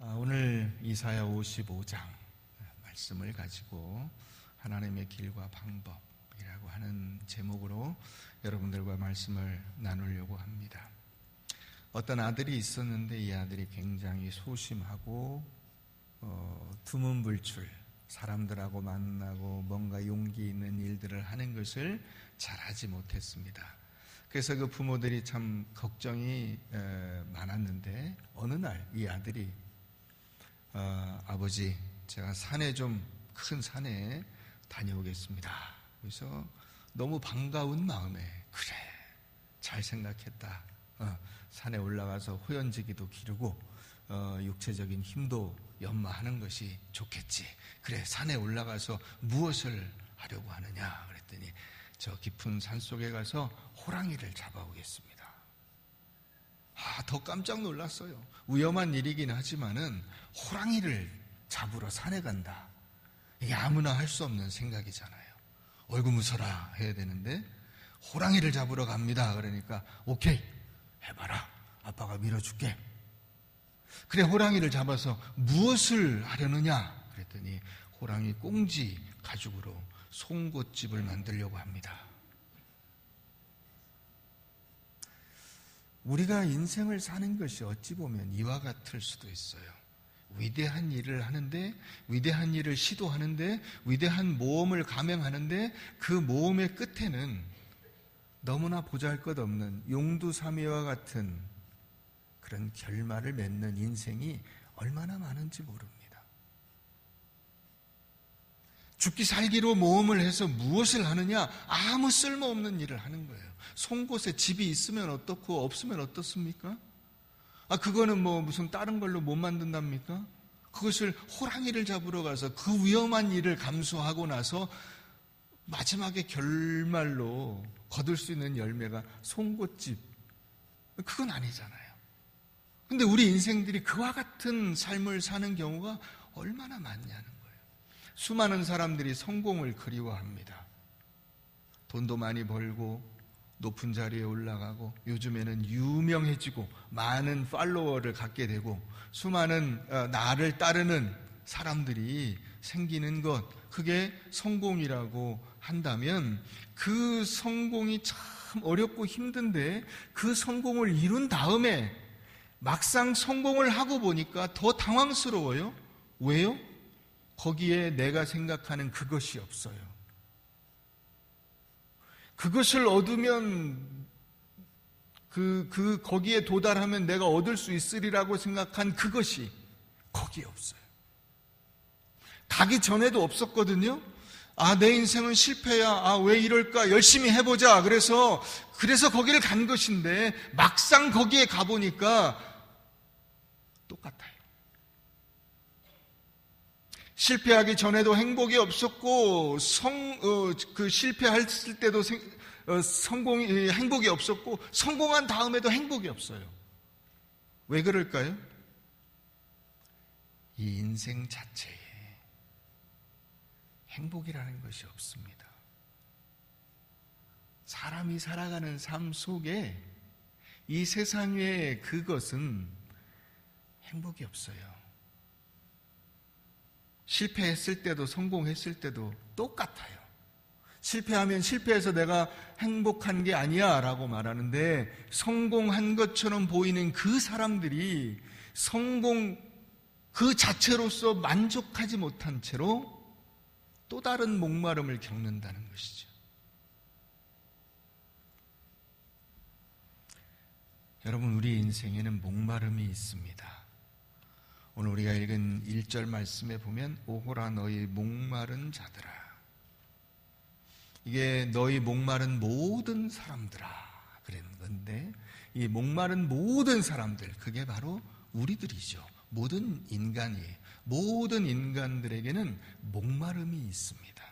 오늘 이사야 55장 말씀을 가지고 하나님의 길과 방법이라고 하는 제목으로 여러분들과 말씀을 나누려고 합니다. 어떤 아들이 있었는데 이 아들이 굉장히 소심하고 두문불출, 사람들하고 만나고 뭔가 용기 있는 일들을 하는 것을 잘하지 못했습니다. 그래서 그 부모들이 참 걱정이 많았는데 어느 날 이 아들이 아버지, 제가 산에 좀 큰 산에 다녀오겠습니다. 그래서 너무 반가운 마음에 그래, 잘 생각했다. 산에 올라가서 호연지기도 기르고 육체적인 힘도 연마하는 것이 좋겠지. 그래, 산에 올라가서 무엇을 하려고 하느냐 그랬더니 저 깊은 산속에 가서 호랑이를 잡아오겠습니다. 더 깜짝 놀랐어요. 위험한 일이긴 하지만은 호랑이를 잡으러 산에 간다. 이게 아무나 할 수 없는 생각이잖아요. 어이구 무서라 해야 되는데 호랑이를 잡으러 갑니다. 그러니까 오케이, 해봐라. 아빠가 밀어줄게. 그래, 호랑이를 잡아서 무엇을 하려느냐 그랬더니 호랑이 꽁지 가죽으로 송곳집을 만들려고 합니다. 우리가 인생을 사는 것이 어찌 보면 이와 같을 수도 있어요. 위대한 일을 하는데, 위대한 일을 시도하는데, 위대한 모험을 감행하는데 그 모험의 끝에는 너무나 보잘것없는 용두사미와 같은 그런 결말을 맺는 인생이 얼마나 많은지 모릅니다. 죽기 살기로 모험을 해서 무엇을 하느냐? 아무 쓸모없는 일을 하는 거예요. 송곳에 집이 있으면 어떻고 없으면 어떻습니까? 그거는 무슨 다른 걸로 못 만든답니까? 그것을 호랑이를 잡으러 가서 그 위험한 일을 감수하고 나서 마지막에 결말로 거둘 수 있는 열매가 송곳집, 그건 아니잖아요. 근데 우리 인생들이 그와 같은 삶을 사는 경우가 얼마나 많냐는 거예요. 수많은 사람들이 성공을 그리워합니다. 돈도 많이 벌고 높은 자리에 올라가고 요즘에는 유명해지고 많은 팔로워를 갖게 되고 수많은 나를 따르는 사람들이 생기는 것, 그게 성공이라고 한다면 그 성공이 참 어렵고 힘든데 그 성공을 이룬 다음에 막상 성공을 하고 보니까 더 당황스러워요. 왜요? 거기에 내가 생각하는 그것이 없어요. 그것을 얻으면 거기에 도달하면 내가 얻을 수 있으리라고 생각한 그것이 거기에 없어요. 가기 전에도 없었거든요. 내 인생은 실패야. 왜 이럴까? 열심히 해보자. 그래서 거기를 간 것인데 막상 거기에 가보니까 똑같아요. 실패하기 전에도 행복이 없었고 실패했을 때도 행복이 없었고 성공한 다음에도 행복이 없어요. 왜 그럴까요? 이 인생 자체에 행복이라는 것이 없습니다. 사람이 살아가는 삶 속에 이 세상에 그것은 행복이 없어요. 실패했을 때도 성공했을 때도 똑같아요. 실패하면 실패해서 내가 행복한 게 아니야 라고 말하는데 성공한 것처럼 보이는 그 사람들이 성공 그 자체로서 만족하지 못한 채로 또 다른 목마름을 겪는다는 것이죠. 여러분, 우리 인생에는 목마름이 있습니다. 오늘 우리가 읽은 1절 말씀에 보면 오호라 너희 목마른 자들아, 이게 너희 목마른 모든 사람들아 그랬는 건데 이 목마른 모든 사람들, 그게 바로 우리들이죠. 모든 인간들에게는 목마름이 있습니다.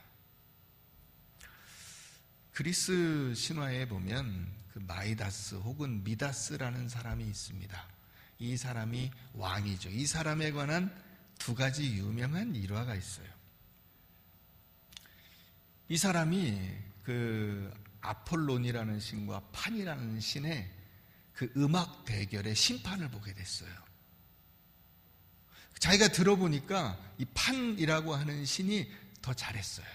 그리스 신화에 보면 그 마이다스 혹은 미다스라는 사람이 있습니다. 이 사람이 왕이죠. 이 사람에 관한 두 가지 유명한 일화가 있어요. 이 사람이 그 아폴론이라는 신과 판이라는 신의 그 음악 대결의 심판을 보게 됐어요. 자기가 들어보니까 이 판이라고 하는 신이 더 잘했어요.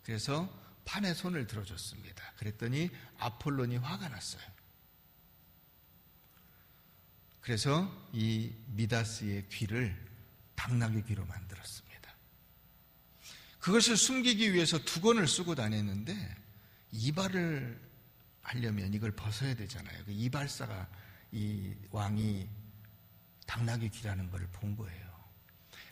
그래서 판에 손을 들어줬습니다. 그랬더니 아폴론이 화가 났어요. 그래서 이 미다스의 귀를 당나귀 귀로 만들었습니다. 그것을 숨기기 위해서 두건을 쓰고 다녔는데 이발을 하려면 이걸 벗어야 되잖아요. 그 이발사가 이 왕이 당나귀 귀라는 걸 본 거예요.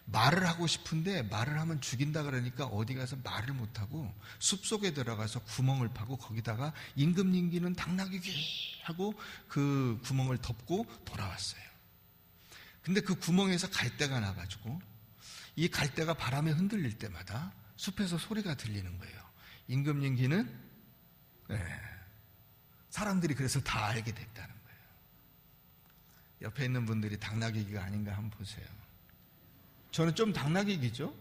말을 하고 싶은데 말을 하면 죽인다 그러니까 어디 가서 말을 못하고 숲속에 들어가서 구멍을 파고 거기다가 임금님기는 당나귀 귀 하고 그 구멍을 덮고 돌아왔어요. 근데 그 구멍에서 갈대가 나가지고 이 갈대가 바람에 흔들릴 때마다 숲에서 소리가 들리는 거예요. 임금님기는 사람들이 그래서 다 알게 됐다는 거예요. 옆에 있는 분들이 당나귀 귀가 아닌가 한번 보세요. 저는 좀 당나귀 귀죠?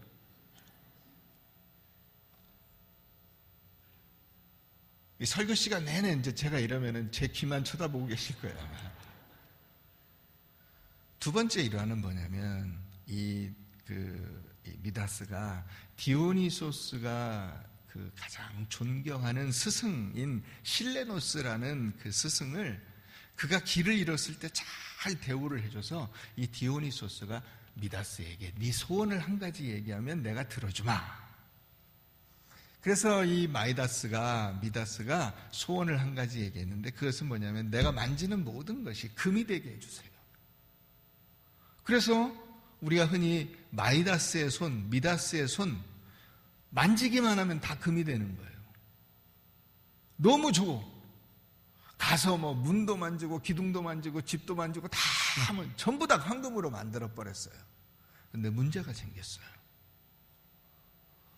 이 설교 시간 내내 이제 제가 이러면은 제 귀만 쳐다보고 계실 거예요. 두 번째 일화는 뭐냐면 이 미다스가 디오니소스가 그 가장 존경하는 스승인 실레노스라는 그 스승을 그가 길을 잃었을 때 잘 대우를 해줘서 이 디오니소스가 미다스에게 네 소원을 한 가지 얘기하면 내가 들어주마. 그래서 이 미다스가 소원을 한 가지 얘기했는데 그것은 뭐냐면 내가 만지는 모든 것이 금이 되게 해주세요. 그래서 우리가 흔히 마이다스의 손, 미다스의 손 만지기만 하면 다 금이 되는 거예요. 너무 좋아. 가서 뭐 문도 만지고 기둥도 만지고 집도 만지고 다 하면 전부 다 황금으로 만들어 버렸어요. 근데 문제가 생겼어요.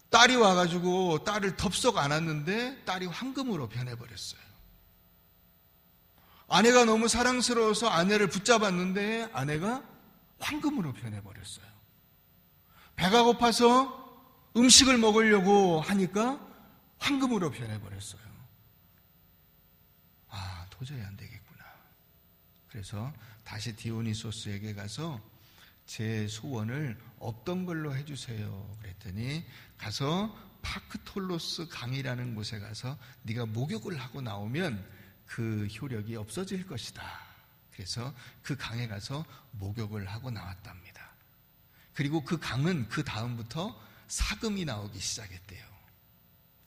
딸이 와가지고 딸을 덥석 안았는데 딸이 황금으로 변해버렸어요. 아내가 너무 사랑스러워서 아내를 붙잡았는데 아내가 황금으로 변해버렸어요. 배가 고파서 음식을 먹으려고 하니까 황금으로 변해버렸어요. 아, 도저히 안 되겠구나. 그래서 다시 디오니소스에게 가서 제 소원을 없던 걸로 해주세요. 그랬더니 가서 파크톨로스 강이라는 곳에 가서 네가 목욕을 하고 나오면 그 효력이 없어질 것이다. 그래서 그 강에 가서 목욕을 하고 나왔답니다. 그리고 그 강은 그 다음부터 사금이 나오기 시작했대요.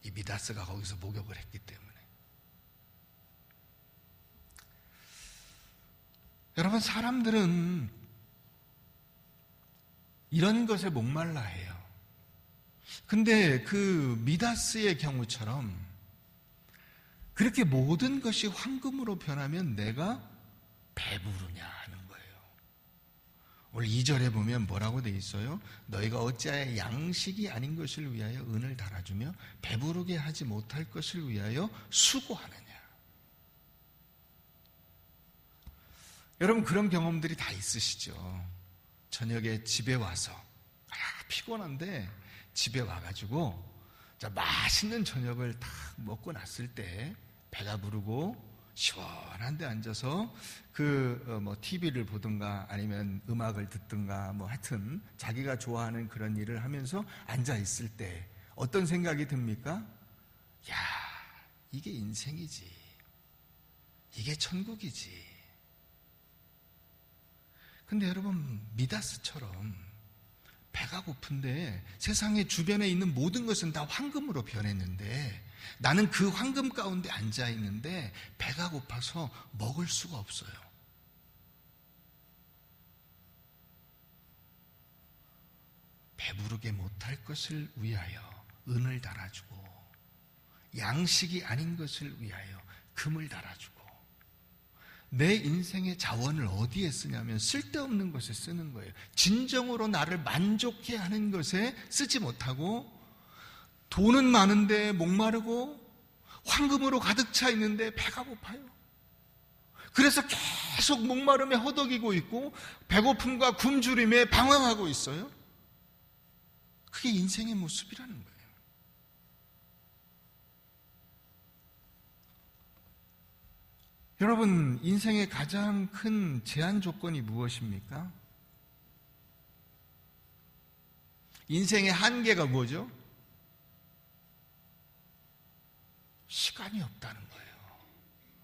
이 미다스가 거기서 목욕을 했기 때문에. 여러분, 사람들은 이런 것에 목말라 해요. 근데 그 미다스의 경우처럼 그렇게 모든 것이 황금으로 변하면 내가 배부르냐 하는 거예요. 오늘 2절에 보면 뭐라고 돼 있어요? 너희가 어찌하여 양식이 아닌 것을 위하여 은을 달아주며 배부르게 하지 못할 것을 위하여 수고하느냐. 여러분, 그런 경험들이 다 있으시죠? 저녁에 집에 와서 피곤한데 집에 와가지고 맛있는 저녁을 딱 먹고 났을 때 배가 부르고 시원한 데 앉아서 TV를 보든가 아니면 음악을 듣든가 하여튼 자기가 좋아하는 그런 일을 하면서 앉아 있을 때 어떤 생각이 듭니까? 야, 이게 인생이지. 이게 천국이지. 근데 여러분, 미다스처럼 배가 고픈데 세상에 주변에 있는 모든 것은 다 황금으로 변했는데 나는 그 황금 가운데 앉아 있는데 배가 고파서 먹을 수가 없어요. 배부르게 못할 것을 위하여 은을 달아주고 양식이 아닌 것을 위하여 금을 달아주고 내 인생의 자원을 어디에 쓰냐면 쓸데없는 것에 쓰는 거예요. 진정으로 나를 만족해 하는 것에 쓰지 못하고 돈은 많은데 목마르고 황금으로 가득 차 있는데 배가 고파요. 그래서 계속 목마름에 허덕이고 있고 배고픔과 굶주림에 방황하고 있어요. 그게 인생의 모습이라는 거예요. 여러분, 인생의 가장 큰 제한 조건이 무엇입니까? 인생의 한계가 뭐죠? 시간이 없다는 거예요.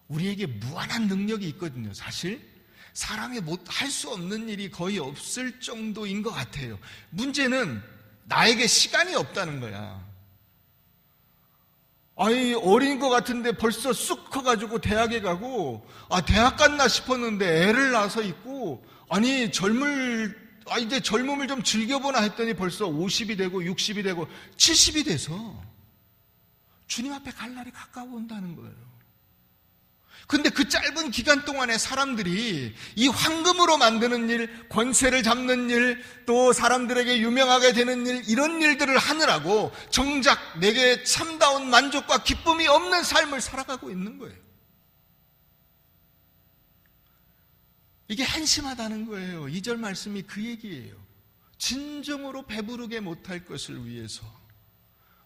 우리에게 무한한 능력이 있거든요. 사실 사람이 할 수 없는 일이 거의 없을 정도인 것 같아요. 문제는 나에게 시간이 없다는 거야. 아니, 어린 것 같은데 벌써 쑥 커가지고 대학에 가고, 대학 갔나 싶었는데 애를 낳아서 있고, 아니, 이제 젊음을 좀 즐겨보나 했더니 벌써 50이 되고, 60이 되고, 70이 돼서 주님 앞에 갈 날이 가까워온다는 거예요. 근데 그 짧은 기간 동안에 사람들이 이 황금으로 만드는 일, 권세를 잡는 일, 또 사람들에게 유명하게 되는 일, 이런 일들을 하느라고 정작 내게 참다운 만족과 기쁨이 없는 삶을 살아가고 있는 거예요. 이게 한심하다는 거예요. 2절 말씀이 그 얘기예요. 진정으로 배부르게 못할 것을 위해서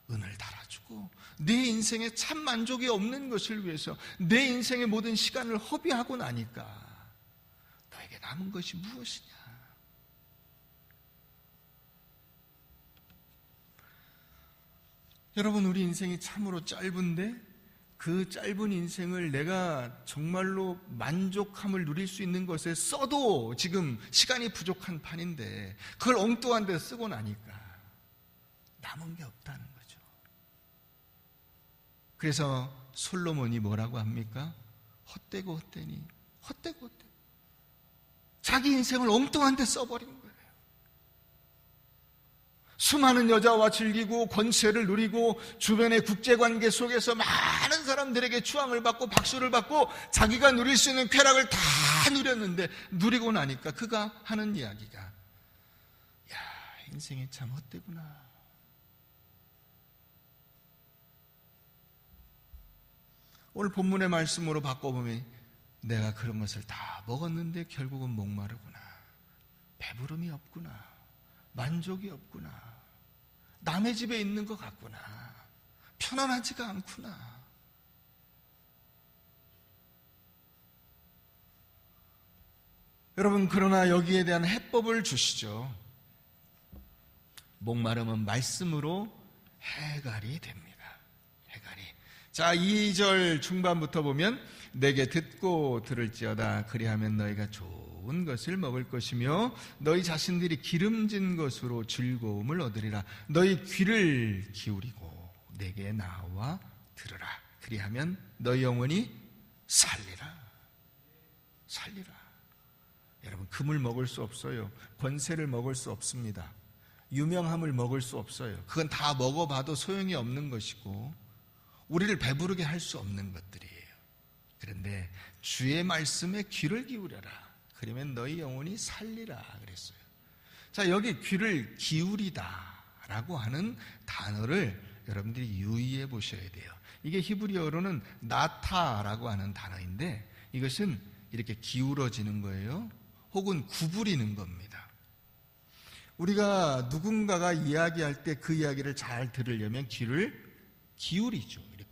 은을 달아주고 내 인생에 참 만족이 없는 것을 위해서 내 인생의 모든 시간을 허비하고 나니까 너에게 남은 것이 무엇이냐? 여러분, 우리 인생이 참으로 짧은데 그 짧은 인생을 내가 정말로 만족함을 누릴 수 있는 것에 써도 지금 시간이 부족한 판인데 그걸 엉뚱한 데 쓰고 나니까 남은 게 없다는 거죠. 그래서 솔로몬이 뭐라고 합니까? 헛되고 헛되니, 헛되고 헛되니. 자기 인생을 엉뚱한 데 써버린 거예요. 수많은 여자와 즐기고 권세를 누리고 주변의 국제관계 속에서 많은 사람들에게 추앙을 받고 박수를 받고 자기가 누릴 수 있는 쾌락을 다 누렸는데 누리고 나니까 그가 하는 이야기가, 야, 인생이 참 헛되구나. 오늘 본문의 말씀으로 바꿔보면 내가 그런 것을 다 먹었는데 결국은 목마르구나. 배부름이 없구나. 만족이 없구나. 남의 집에 있는 것 같구나. 편안하지가 않구나. 여러분, 그러나 여기에 대한 해법을 주시죠. 목마름은 말씀으로 해갈이 됩니다. 해갈이. 자, 2절 중반부터 보면 내게 듣고 들을지어다. 그리하면 너희가 좋은 것을 먹을 것이며 너희 자신들이 기름진 것으로 즐거움을 얻으리라. 너희 귀를 기울이고 내게 나와 들으라. 그리하면 너희 영혼이 살리라. 살리라. 여러분, 금을 먹을 수 없어요. 권세를 먹을 수 없습니다. 유명함을 먹을 수 없어요. 그건 다 먹어봐도 소용이 없는 것이고 우리를 배부르게 할 수 없는 것들이에요. 그런데 주의 말씀에 귀를 기울여라. 그러면 너희 영혼이 살리라 그랬어요. 자, 여기 귀를 기울이다라고 하는 단어를 여러분들이 유의해 보셔야 돼요. 이게 히브리어로는 나타라고 하는 단어인데 이것은 이렇게 기울어지는 거예요. 혹은 구부리는 겁니다. 우리가 누군가가 이야기할 때 그 이야기를 잘 들으려면 귀를 기울이죠. 이렇게.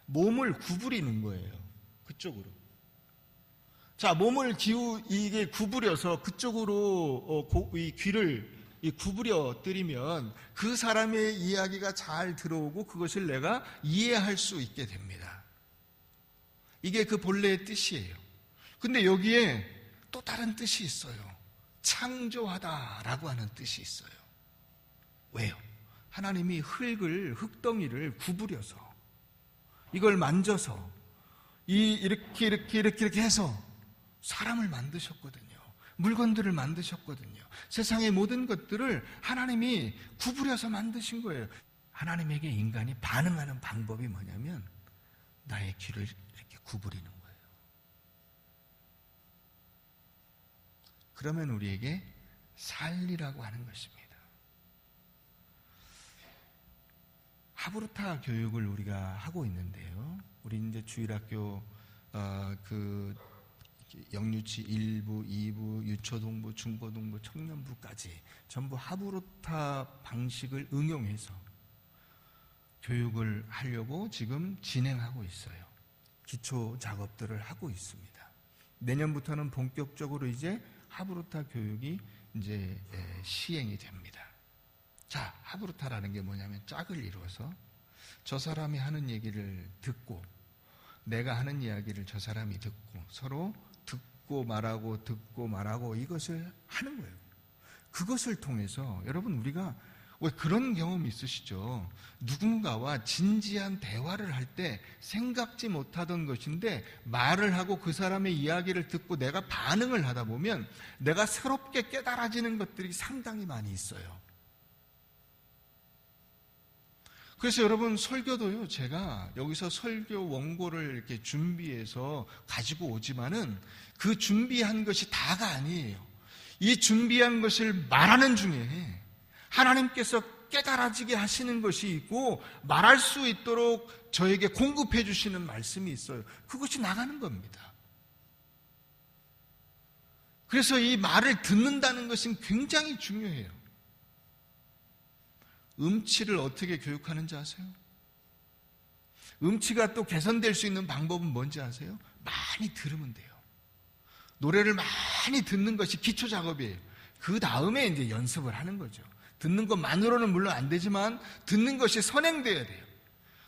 몸을 구부리는 거예요. 그쪽으로. 자, 몸을 이게 구부려서 그쪽으로 이 귀를 구부려 드리면 그 사람의 이야기가 잘 들어오고 그것을 내가 이해할 수 있게 됩니다. 이게 그 본래의 뜻이에요. 근데 여기에 또 다른 뜻이 있어요. 창조하다라고 하는 뜻이 있어요. 왜요? 하나님이 흙덩이를 구부려서 이걸 만져서 이렇게 해서 사람을 만드셨거든요. 물건들을 만드셨거든요. 세상의 모든 것들을 하나님이 구부려서 만드신 거예요. 하나님에게 인간이 반응하는 방법이 뭐냐면 나의 귀를 이렇게 구부리는 거예요. 그러면 우리에게 살리라고 하는 것입니다. 하브루타 교육을 우리가 하고 있는데요. 우리 이제 주일학교 영유치 1부, 2부, 유초동부, 중고동부, 청년부까지 전부 하브루타 방식을 응용해서 교육을 하려고 지금 진행하고 있어요. 기초 작업들을 하고 있습니다. 내년부터는 본격적으로 이제 하브루타 교육이 이제 시행이 됩니다. 자, 하브루타라는 게 뭐냐면 짝을 이루어서 저 사람이 하는 얘기를 듣고 내가 하는 이야기를 저 사람이 듣고 서로 듣고 말하고 이것을 하는 거예요. 그것을 통해서 여러분 우리가 왜 그런 경험이 있으시죠? 누군가와 진지한 대화를 할 때 생각지 못하던 것인데 말을 하고 그 사람의 이야기를 듣고 내가 반응을 하다 보면 내가 새롭게 깨달아지는 것들이 상당히 많이 있어요. 그래서 여러분 설교도요, 제가 여기서 설교 원고를 이렇게 준비해서 가지고 오지만은 그 준비한 것이 다가 아니에요. 이 준비한 것을 말하는 중에 하나님께서 깨달아지게 하시는 것이 있고 말할 수 있도록 저에게 공급해 주시는 말씀이 있어요. 그것이 나가는 겁니다. 그래서 이 말을 듣는다는 것은 굉장히 중요해요. 음치를 어떻게 교육하는지 아세요? 음치가 또 개선될 수 있는 방법은 뭔지 아세요? 많이 들으면 돼요. 노래를 많이 듣는 것이 기초 작업이에요. 그 다음에 이제 연습을 하는 거죠. 듣는 것만으로는 물론 안 되지만 듣는 것이 선행돼야 돼요.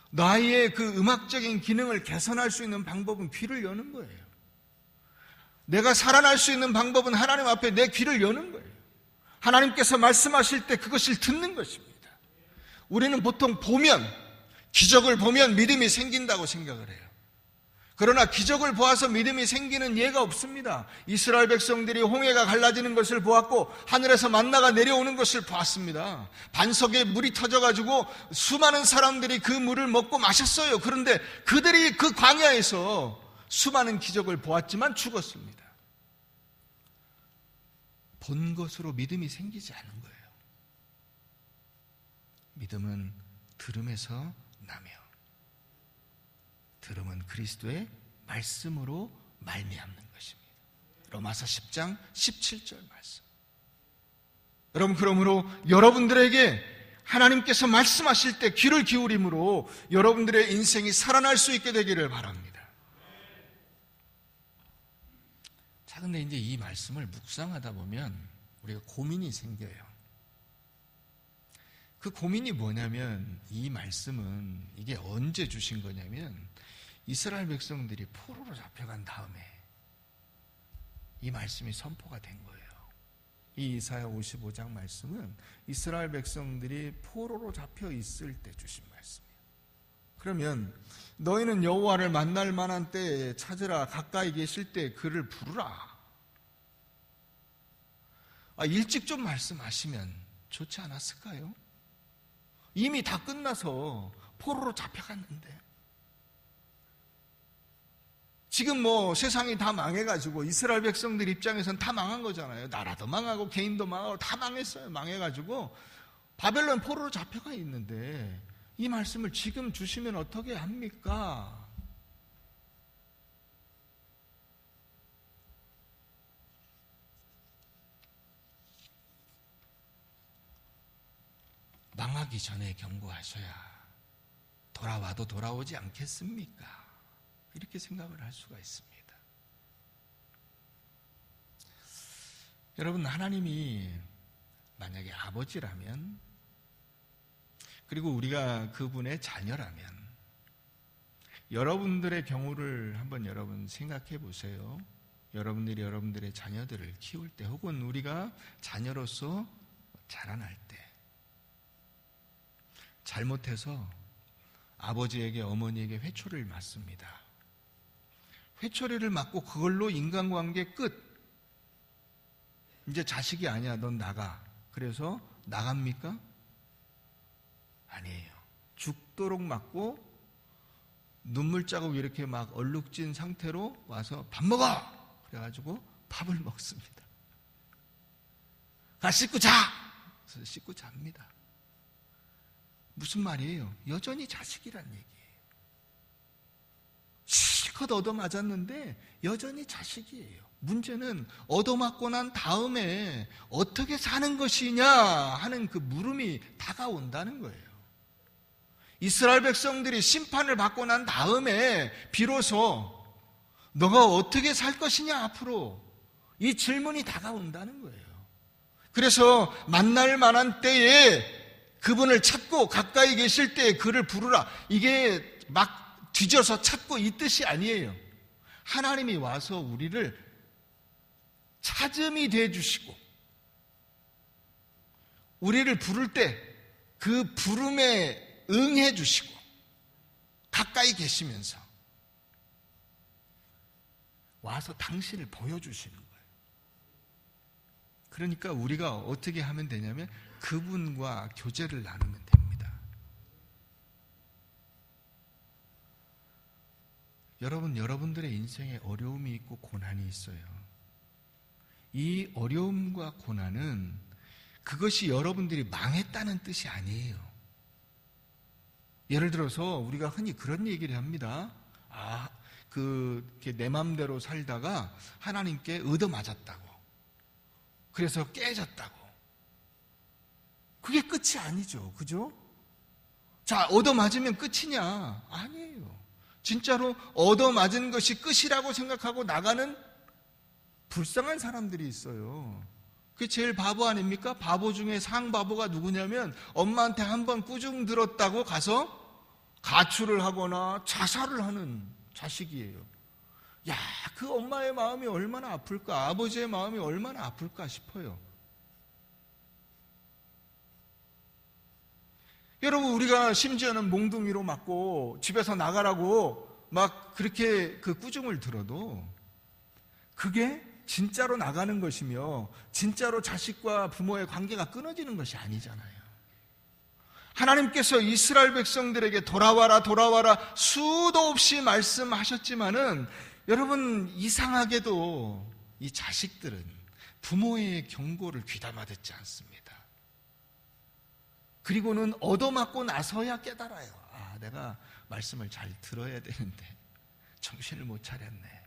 나의 그 음악적인 기능을 개선할 수 있는 방법은 귀를 여는 거예요. 내가 살아날 수 있는 방법은 하나님 앞에 내 귀를 여는 거예요. 하나님께서 말씀하실 때 그것을 듣는 것입니다. 우리는 보통 기적을 보면 믿음이 생긴다고 생각을 해요. 그러나 기적을 보아서 믿음이 생기는 예가 없습니다. 이스라엘 백성들이 홍해가 갈라지는 것을 보았고 하늘에서 만나가 내려오는 것을 보았습니다. 반석에 물이 터져가지고 수많은 사람들이 그 물을 먹고 마셨어요. 그런데 그들이 그 광야에서 수많은 기적을 보았지만 죽었습니다. 본 것으로 믿음이 생기지 않은 거예요. 믿음은 들음에서 나며 들음은 그리스도의 말씀으로 말미암는 것입니다. 로마서 10장 17절 말씀. 여러분, 그러므로 여러분들에게 하나님께서 말씀하실 때 귀를 기울임으로 여러분들의 인생이 살아날 수 있게 되기를 바랍니다. 자, 근데 이제 이 말씀을 묵상하다 보면 우리가 고민이 생겨요. 그 고민이 뭐냐면 이 말씀은 이게 언제 주신 거냐면 이스라엘 백성들이 포로로 잡혀간 다음에 이 말씀이 선포가 된 거예요. 이 이사야 55장 말씀은 이스라엘 백성들이 포로로 잡혀 있을 때 주신 말씀이에요. 그러면 너희는 여호와를 만날 만한 때에 찾으라. 가까이 계실 때 그를 부르라. 일찍 좀 말씀하시면 좋지 않았을까요? 이미 다 끝나서 포로로 잡혀갔는데 지금 세상이 다 망해가지고 이스라엘 백성들 입장에서는 다 망한 거잖아요. 나라도 망하고 개인도 망하고 다 망했어요. 망해가지고 바벨론 포로로 잡혀가 있는데 이 말씀을 지금 주시면 어떻게 합니까? 망하기 전에 경고하셔야 돌아와도 돌아오지 않겠습니까? 이렇게 생각을 할 수가 있습니다. 여러분, 하나님이 만약에 아버지라면 그리고 우리가 그분의 자녀라면 여러분들의 경우를 한번 여러분 생각해 보세요. 여러분들이 여러분들의 자녀들을 키울 때 혹은 우리가 자녀로서 자라날 때 잘못해서 아버지에게 어머니에게 회초리를 맞습니다. 회초리를 맞고 그걸로 인간관계 끝. 이제 자식이 아니야. 넌 나가. 그래서 나갑니까? 아니에요. 죽도록 맞고 눈물 자국 이렇게 막 얼룩진 상태로 와서 밥 먹어! 그래가지고 밥을 먹습니다. 가 씻고 자! 그래서 씻고 잡니다. 무슨 말이에요? 여전히 자식이란 얘기예요. 실컷 얻어맞았는데 여전히 자식이에요. 문제는 얻어맞고 난 다음에 어떻게 사는 것이냐 하는 그 물음이 다가온다는 거예요. 이스라엘 백성들이 심판을 받고 난 다음에 비로소 너가 어떻게 살 것이냐 앞으로 이 질문이 다가온다는 거예요. 그래서 만날 만한 때에 그분을 찾고 가까이 계실 때에 그를 부르라. 이게 막 뒤져서 찾고 이 뜻이 아니에요. 하나님이 와서 우리를 찾음이 돼 주시고 우리를 부를 때 그 부름에 응해 주시고 가까이 계시면서 와서 당신을 보여주시는 거예요. 그러니까 우리가 어떻게 하면 되냐면 그분과 교제를 나누면 됩니다. 여러분들의 인생에 어려움이 있고 고난이 있어요. 이 어려움과 고난은 그것이 여러분들이 망했다는 뜻이 아니에요. 예를 들어서 우리가 흔히 그런 얘기를 합니다. 내 맘대로 살다가 하나님께 얻어맞았다고. 그래서 깨졌다고. 그게 끝이 아니죠. 그죠? 자, 얻어맞으면 끝이냐? 아니에요. 진짜로 얻어맞은 것이 끝이라고 생각하고 나가는 불쌍한 사람들이 있어요. 그게 제일 바보 아닙니까? 바보 중에 상바보가 누구냐면 엄마한테 한번 꾸중 들었다고 가서 가출을 하거나 자살을 하는 자식이에요. 야, 그 엄마의 마음이 얼마나 아플까? 아버지의 마음이 얼마나 아플까 싶어요. 여러분, 우리가 심지어는 몽둥이로 맞고 집에서 나가라고 막 그렇게 그 꾸중을 들어도 그게 진짜로 나가는 것이며 진짜로 자식과 부모의 관계가 끊어지는 것이 아니잖아요. 하나님께서 이스라엘 백성들에게 돌아와라 돌아와라 수도 없이 말씀하셨지만은 여러분, 이상하게도 이 자식들은 부모의 경고를 귀담아 듣지 않습니다. 그리고는 얻어맞고 나서야 깨달아요. 내가 말씀을 잘 들어야 되는데 정신을 못 차렸네.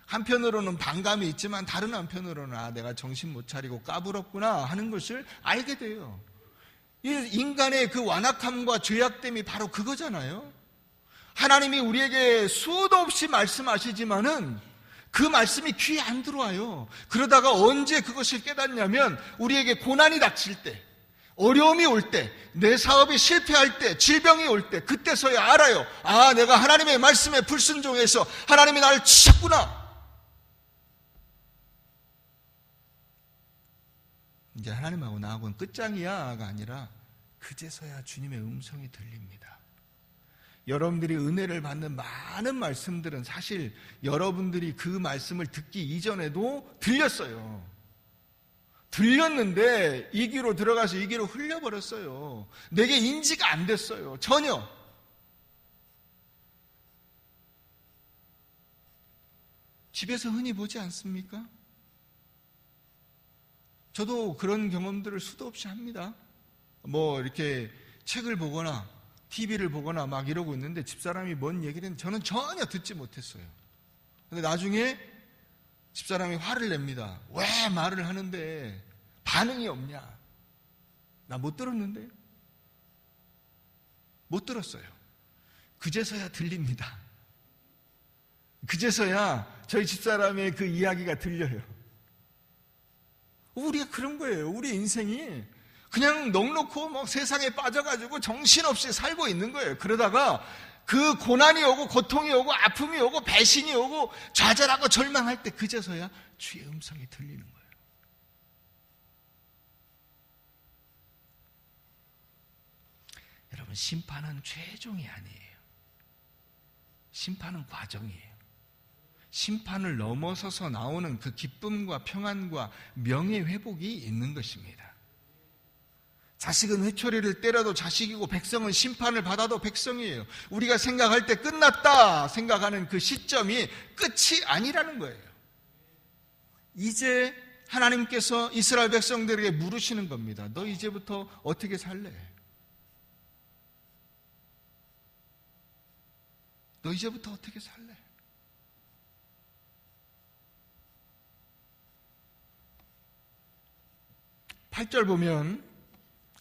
한편으로는 반감이 있지만 다른 한편으로는 내가 정신 못 차리고 까불었구나 하는 것을 알게 돼요. 이 인간의 그 완악함과 죄악됨이 바로 그거잖아요. 하나님이 우리에게 수도 없이 말씀하시지만은 그 말씀이 귀에 안 들어와요. 그러다가 언제 그것을 깨닫냐면 우리에게 고난이 닥칠 때, 어려움이 올 때, 내 사업이 실패할 때, 질병이 올 때, 그때서야 알아요. 내가 하나님의 말씀에 불순종해서 하나님이 나를 치셨구나. 이제 하나님하고 나하고는 끝장이야가 아니라 그제서야 주님의 음성이 들립니다. 여러분들이 은혜를 받는 많은 말씀들은 사실 여러분들이 그 말씀을 듣기 이전에도 들렸어요. 들렸는데 이 귀로 들어가서 이 귀로 흘려버렸어요. 내게 인지가 안 됐어요. 전혀. 집에서 흔히 보지 않습니까? 저도 그런 경험들을 수도 없이 합니다. 이렇게 책을 보거나 TV를 보거나 막 이러고 있는데 집사람이 뭔 얘기를 했는데 저는 전혀 듣지 못했어요. 근데 나중에 집사람이 화를 냅니다. 왜 말을 하는데 반응이 없냐? 나 못 들었는데? 못 들었어요. 그제서야 들립니다. 그제서야 저희 집사람의 그 이야기가 들려요. 우리가 그런 거예요. 우리 인생이 그냥 넉넉고 막 세상에 빠져가지고 정신없이 살고 있는 거예요. 그러다가 그 고난이 오고 고통이 오고 아픔이 오고 배신이 오고 좌절하고 절망할 때 그제서야 주의 음성이 들리는 거예요. 여러분, 심판은 최종이 아니에요. 심판은 과정이에요. 심판을 넘어서서 나오는 그 기쁨과 평안과 명예회복이 있는 것입니다. 자식은 회초리를 때려도 자식이고 백성은 심판을 받아도 백성이에요. 우리가 생각할 때 끝났다 생각하는 그 시점이 끝이 아니라는 거예요. 이제 하나님께서 이스라엘 백성들에게 물으시는 겁니다. 너 이제부터 어떻게 살래? 너 이제부터 어떻게 살래? 8절 보면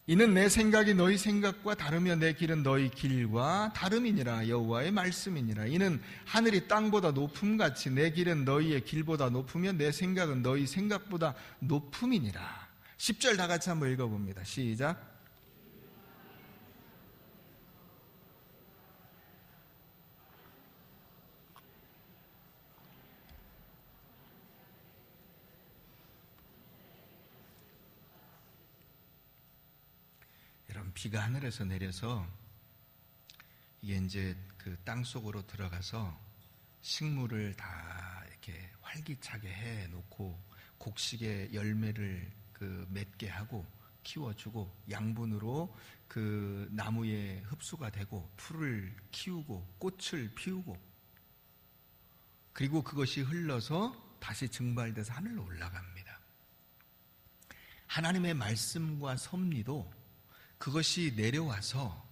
이는 내 생각이 너희 생각과 다르며 내 길은 너희 길과 다름이니라. 여호와의 말씀이니라. 이는 하늘이 땅보다 높음같이 내 길은 너희의 길보다 높으며 내 생각은 너희 생각보다 높음이니라. 10절 다 같이 한번 읽어봅니다. 시작. 비가 하늘에서 내려서 이게 이제 그 땅 속으로 들어가서 식물을 다 이렇게 활기차게 해 놓고 곡식의 열매를 맺게 하고 키워주고 양분으로 그 나무에 흡수가 되고 풀을 키우고 꽃을 피우고 그리고 그것이 흘러서 다시 증발돼서 하늘로 올라갑니다. 하나님의 말씀과 섭리도 그것이 내려와서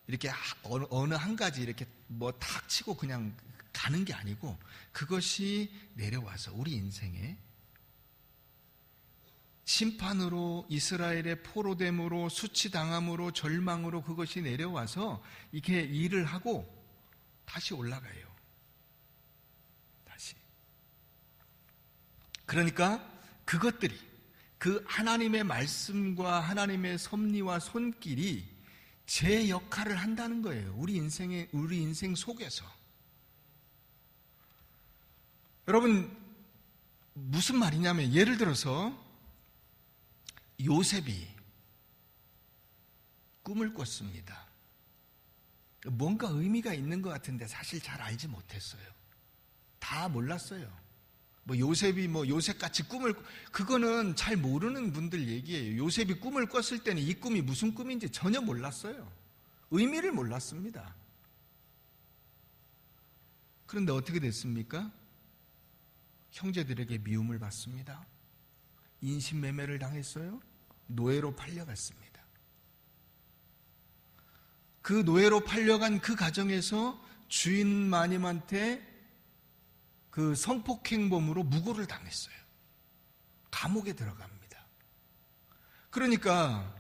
이렇게 어느 한 가지 이렇게 뭐 탁 치고 그냥 가는 게 아니고 그것이 내려와서 우리 인생에 심판으로 이스라엘의 포로됨으로 수치당함으로 절망으로 그것이 내려와서 이렇게 일을 하고 다시 올라가요. 다시. 그러니까 그것들이 그 하나님의 말씀과 하나님의 섭리와 손길이 제 역할을 한다는 거예요. 우리 인생 속에서. 여러분, 무슨 말이냐면 예를 들어서 요셉이 꿈을 꿨습니다. 뭔가 의미가 있는 것 같은데 사실 잘 알지 못했어요. 다 몰랐어요. 요셉이 요셉같이 그거는 잘 모르는 분들 얘기예요. 요셉이 꿈을 꿨을 때는 이 꿈이 무슨 꿈인지 전혀 몰랐어요. 의미를 몰랐습니다. 그런데 어떻게 됐습니까? 형제들에게 미움을 받습니다. 인신매매를 당했어요. 노예로 팔려갔습니다. 그 노예로 팔려간 그 가정에서 주인 마님한테 그 성폭행범으로 무고를 당했어요. 감옥에 들어갑니다. 그러니까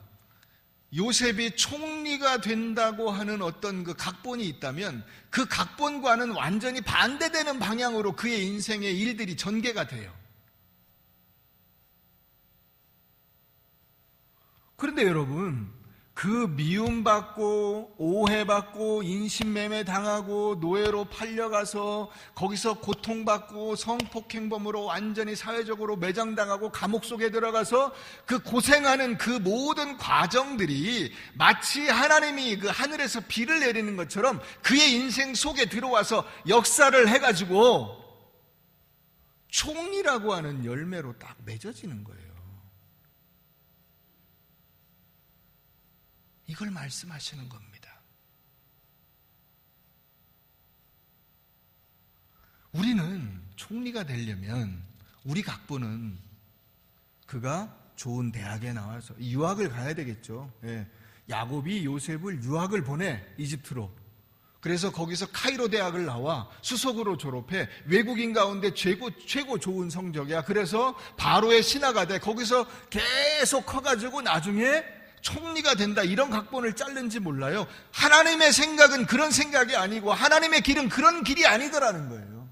요셉이 총리가 된다고 하는 어떤 그 각본이 있다면 그 각본과는 완전히 반대되는 방향으로 그의 인생의 일들이 전개가 돼요. 그런데 여러분, 그 미움받고 오해받고 인신매매 당하고 노예로 팔려가서 거기서 고통받고 성폭행범으로 완전히 사회적으로 매장당하고 감옥 속에 들어가서 그 고생하는 그 모든 과정들이 마치 하나님이 그 하늘에서 비를 내리는 것처럼 그의 인생 속에 들어와서 역사를 해가지고 총리라고 하는 열매로 딱 맺어지는 거예요. 이걸 말씀하시는 겁니다. 우리는 총리가 되려면 우리 각본은 그가 좋은 대학에 나와서 유학을 가야 되겠죠. 예. 야곱이 요셉을 유학을 보내 이집트로. 그래서 거기서 카이로 대학을 나와 수석으로 졸업해 외국인 가운데 최고 좋은 성적이야. 그래서 바로의 신하가 돼. 거기서 계속 커가지고 나중에 총리가 된다, 이런 각본을 짰는지 몰라요. 하나님의 생각은 그런 생각이 아니고 하나님의 길은 그런 길이 아니더라는 거예요.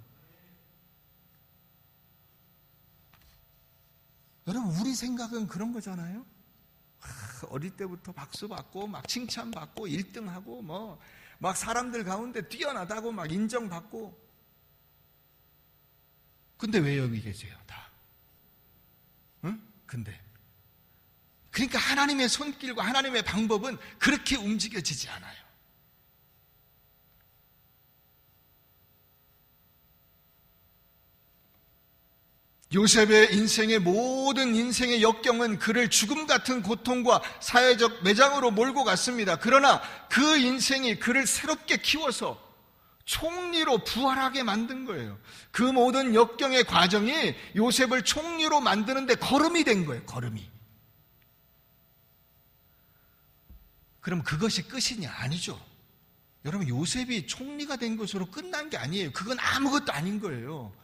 여러분, 우리 생각은 그런 거잖아요. 어릴 때부터 박수 받고 막 칭찬받고 1등하고 막 사람들 가운데 뛰어나다고 막 인정받고. 근데 왜 여기 계세요, 다? 응? 근데 그러니까 하나님의 손길과 하나님의 방법은 그렇게 움직여지지 않아요. 요셉의 인생의 모든 인생의 역경은 그를 죽음 같은 고통과 사회적 매장으로 몰고 갔습니다. 그러나 그 인생이 그를 새롭게 키워서 총리로 부활하게 만든 거예요. 그 모든 역경의 과정이 요셉을 총리로 만드는데 걸음이 된 거예요. 걸음이. 그럼 그것이 끝이냐? 아니죠. 여러분, 요셉이 총리가 된 것으로 끝난 게 아니에요. 그건 아무것도 아닌 거예요.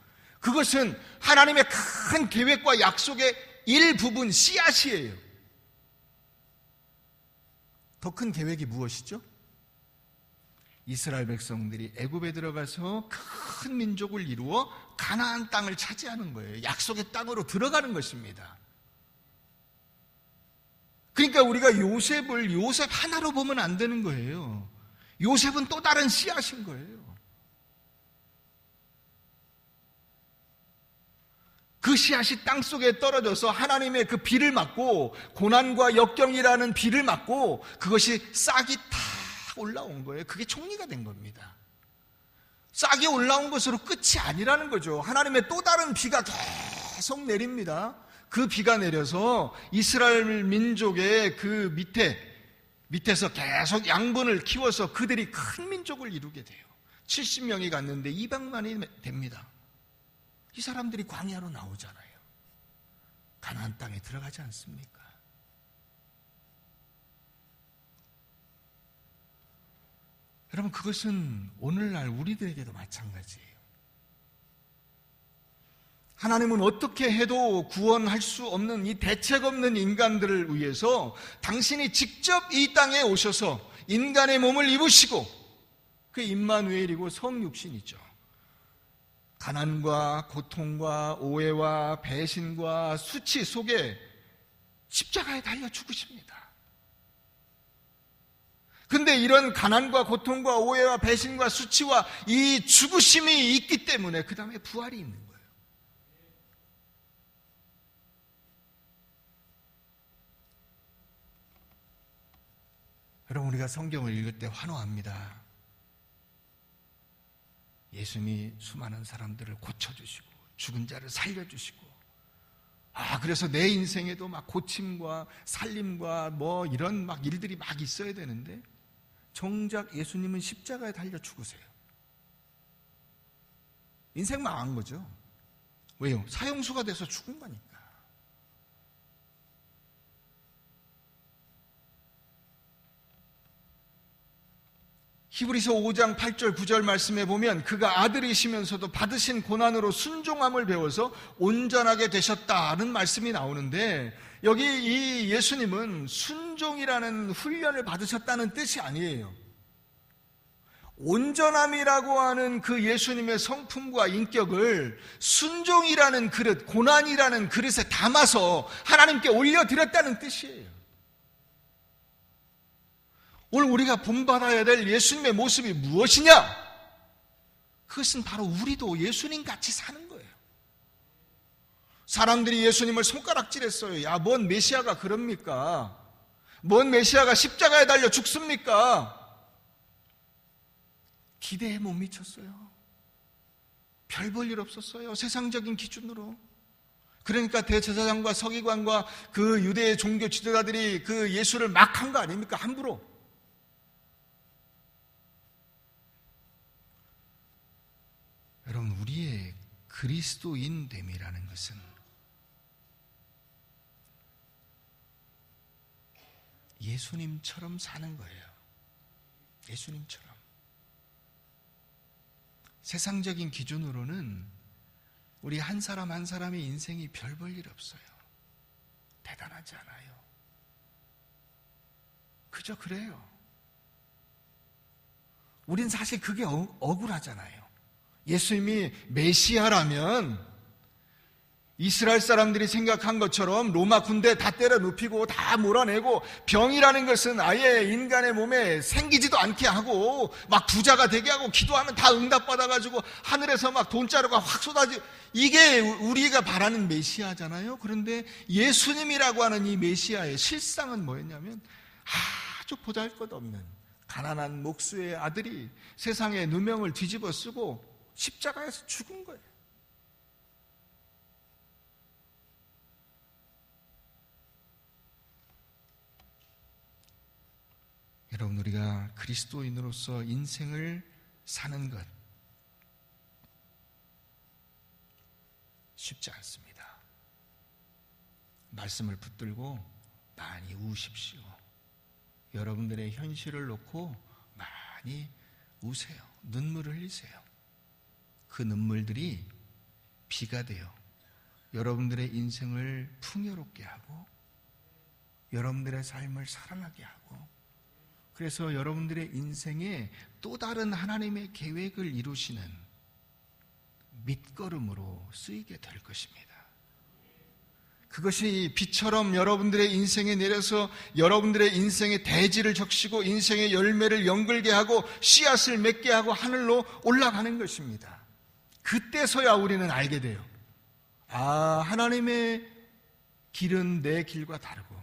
그것은 하나님의 큰 계획과 약속의 일부분, 씨앗이에요. 더 큰 계획이 무엇이죠? 이스라엘 백성들이 애굽에 들어가서 큰 민족을 이루어 가나안 땅을 차지하는 거예요. 약속의 땅으로 들어가는 것입니다. 그러니까 우리가 요셉을 요셉 하나로 보면 안 되는 거예요. 요셉은 또 다른 씨앗인 거예요. 그 씨앗이 땅속에 떨어져서 하나님의 그 비를 맞고 고난과 역경이라는 비를 맞고 그것이 싹이 다 올라온 거예요. 그게 총리가 된 겁니다. 싹이 올라온 것으로 끝이 아니라는 거죠. 하나님의 또 다른 비가 계속 내립니다. 그 비가 내려서 이스라엘 민족의 그 밑에서 계속 양분을 키워서 그들이 큰 민족을 이루게 돼요. 70명이 갔는데 200만이 됩니다. 이 사람들이 광야로 나오잖아요. 가나안 땅에 들어가지 않습니까? 여러분, 그것은 오늘날 우리들에게도 마찬가지예요. 하나님은 어떻게 해도 구원할 수 없는 이 대책 없는 인간들을 위해서 당신이 직접 이 땅에 오셔서 인간의 몸을 입으시고, 그 임마누엘이고 성육신이죠. 가난과 고통과 오해와 배신과 수치 속에 십자가에 달려 죽으십니다. 근데 이런 가난과 고통과 오해와 배신과 수치와 이 죽으심이 있기 때문에 그 다음에 부활이 있는 거예요. 여러분, 우리가 성경을 읽을 때 환호합니다. 예수님이 수많은 사람들을 고쳐주시고 죽은 자를 살려주시고, 그래서 내 인생에도 막 고침과 살림과 뭐 이런 막 일들이 막 있어야 되는데 정작 예수님은 십자가에 달려 죽으세요. 인생 망한 거죠. 왜요? 사형수가 돼서 죽은 거니까. 히브리서 5장 8절 9절 말씀에 보면 그가 아들이시면서도 받으신 고난으로 순종함을 배워서 온전하게 되셨다는 말씀이 나오는데, 여기 이 예수님은 순종이라는 훈련을 받으셨다는 뜻이 아니에요. 온전함이라고 하는 그 예수님의 성품과 인격을 순종이라는 그릇, 고난이라는 그릇에 담아서 하나님께 올려드렸다는 뜻이에요. 오늘 우리가 본받아야 될 예수님의 모습이 무엇이냐? 그것은 바로 우리도 예수님 같이 사는 거예요. 사람들이 예수님을 손가락질했어요. 야, 뭔 메시아가 그럽니까? 뭔 메시아가 십자가에 달려 죽습니까? 기대에 못 미쳤어요. 별 볼 일 없었어요. 세상적인 기준으로. 그러니까 대제사장과 서기관과 그 유대의 종교 지도자들이 그 예수를 막 한 거 아닙니까? 함부로. 여러분, 우리의 그리스도인됨이라는 것은 예수님처럼 사는 거예요. 예수님처럼. 세상적인 기준으로는 우리 한 사람 한 사람의 인생이 별 볼 일 없어요. 대단하지 않아요. 그저 그래요. 우린 사실 그게 억울하잖아요. 예수님이 메시아라면 이스라엘 사람들이 생각한 것처럼 로마 군대 다 때려 눕히고 다 몰아내고, 병이라는 것은 아예 인간의 몸에 생기지도 않게 하고 막 부자가 되게 하고 기도하면 다 응답받아가지고 하늘에서 막 돈자루가 확 쏟아지고, 이게 우리가 바라는 메시아잖아요. 그런데 예수님이라고 하는 이 메시아의 실상은 뭐였냐면 아주 보잘것없는 가난한 목수의 아들이 세상의 누명을 뒤집어 쓰고 십자가에서 죽은 거예요. 여러분, 우리가 그리스도인으로서 인생을 사는 것 쉽지 않습니다. 말씀을 붙들고 많이 우십시오. 여러분들의 현실을 놓고 많이 우세요. 눈물을 흘리세요. 그 눈물들이 비가 되어 여러분들의 인생을 풍요롭게 하고 여러분들의 삶을 살아나게 하고 그래서 여러분들의 인생에 또 다른 하나님의 계획을 이루시는 밑거름으로 쓰이게 될 것입니다. 그것이 비처럼 여러분들의 인생에 내려서 여러분들의 인생의 대지를 적시고 인생의 열매를 연글게 하고 씨앗을 맺게 하고 하늘로 올라가는 것입니다. 그때서야 우리는 알게 돼요. 아, 하나님의 길은 내 길과 다르고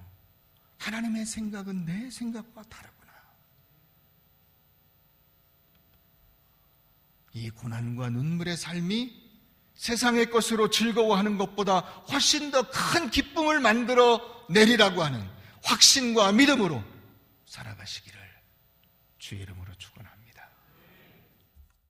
하나님의 생각은 내 생각과 다르구나. 이 고난과 눈물의 삶이 세상의 것으로 즐거워하는 것보다 훨씬 더 큰 기쁨을 만들어 내리라고 하는 확신과 믿음으로 살아가시기를 주의 이름으로